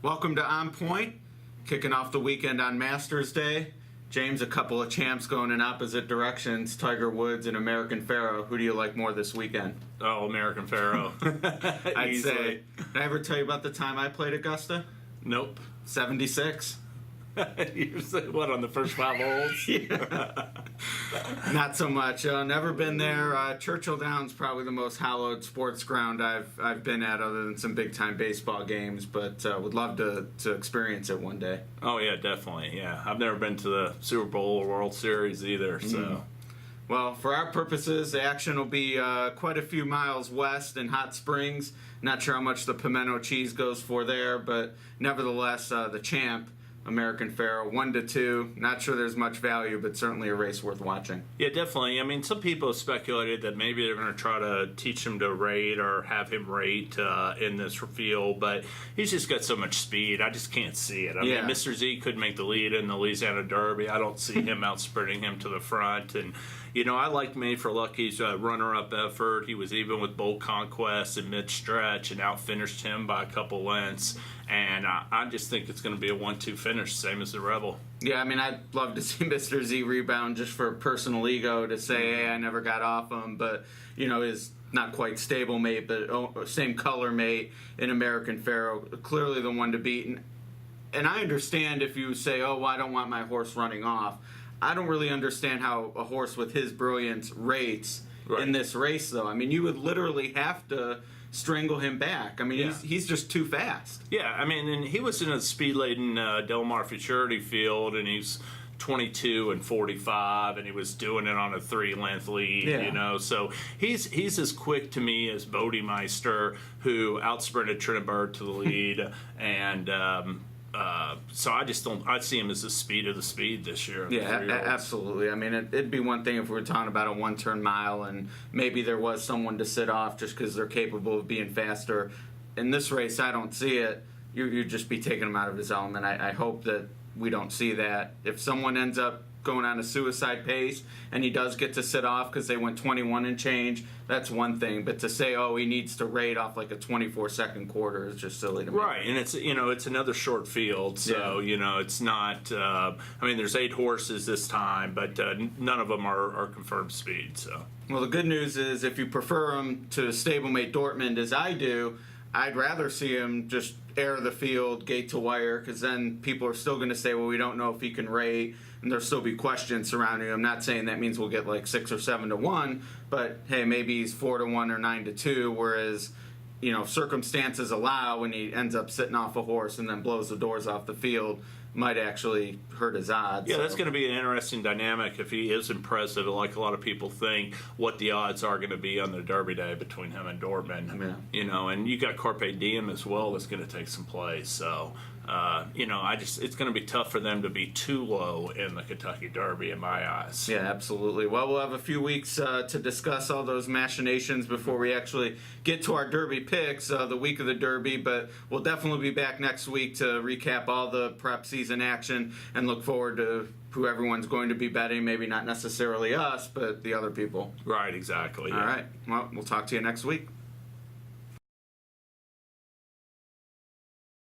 Welcome to On Point, kicking off the weekend on Masters Day. James, a couple of champs going in opposite directions, Tiger Woods and American Pharoah. Who do you like more this weekend? Oh, American Pharoah. I'd say. Did I ever tell you about the time I played Augusta? Nope. 76. You said what, on the first 5 holes? Yeah. Not so much. Never been there. Churchill Downs probably the most hallowed sports ground I've been at, other than some big time baseball games. But would love to experience it one day. Oh yeah, definitely. Yeah, I've never been to the Super Bowl or World Series either. So, Well, for our purposes, the action will be quite a few miles west in Hot Springs. Not sure how much the pimento cheese goes for there, but nevertheless, the champ, American Pharoah, 1-2. Not sure there's much value, but certainly a race worth watching. yeah, definitely. I mean, some people have speculated that maybe they're going to try to teach him to rate or have him rate in this field, but he's just got so much speed. I just can't see it. I mean, Mr. Z could make the lead in the Louisiana Derby. I don't see him out sprinting him to the front. And, you know, I liked Made for Lucky's runner-up effort. He was even with Bold Conquest in mid-stretch and out-finished him by a couple lengths. And I just think it's going to be a 1-2 finish, same as the Rebel. Yeah, I mean, I'd love to see Mr. Z rebound just for personal ego to say, hey, I never got off him. But, you know, his not quite stable mate, but same color mate in American Pharoah, clearly the one to beat. And I understand if you say, oh, well, I don't want my horse running off. I don't really understand how a horse with his brilliance rates in this race, though. I mean, you would literally have to strangle him back. I mean, he's just too fast. Yeah, I mean, and he was in a speed-laden Del Mar Futurity field, and he's 22 and 45, and he was doing it on a 3-length lead, you know. So he's as quick to me as Bodemeister, who outsprinted Trinidad to the lead, and so I just don't. I see him as the speed of the speed this year. Yeah, absolutely. I mean, it'd be one thing if we were talking about a one-turn mile and maybe there was someone to sit off just because they're capable of being faster. In this race, I don't see it. You'd just be taking him out of his element. I hope that we don't see that. If someone ends up going on a suicide pace and he does get to sit off because they went 21 and change, that's one thing. But to say, oh, he needs to rate off like a 24-second quarter is just silly to me. Right, and it's, you know, it's another short field, so you know, it's not. I mean, there's 8 horses this time, but none of them are confirmed speed. So, well, the good news is if you prefer him to stablemate Dortmund as I do, I'd rather see him just air the field, gate to wire, because then people are still going to say, well, we don't know if he can rate, and there'll still be questions surrounding him. I'm not saying that means we'll get like 6 or 7 to 1, but hey, maybe he's 4 to 1 or 9 to 2, whereas, you know, circumstances allow when he ends up sitting off a horse and then blows the doors off the field, might actually hurt his odds. Yeah, that's going to be an interesting dynamic if he is impressive, like a lot of people think, what the odds are going to be on the Derby Day between him and Dortmund. Yeah. You know, and you got Carpe Diem as well that's going to take some play. So, you know, it's going to be tough for them to be too low in the Kentucky Derby in my eyes. Yeah, absolutely. Well, we'll have a few weeks to discuss all those machinations before we actually get to our Derby picks the week of the Derby, but we'll definitely be back next week to recap all the prep season action and look forward to who everyone's going to be betting, maybe not necessarily us, but the other people. Right, exactly. All right. Well, we'll talk to you next week.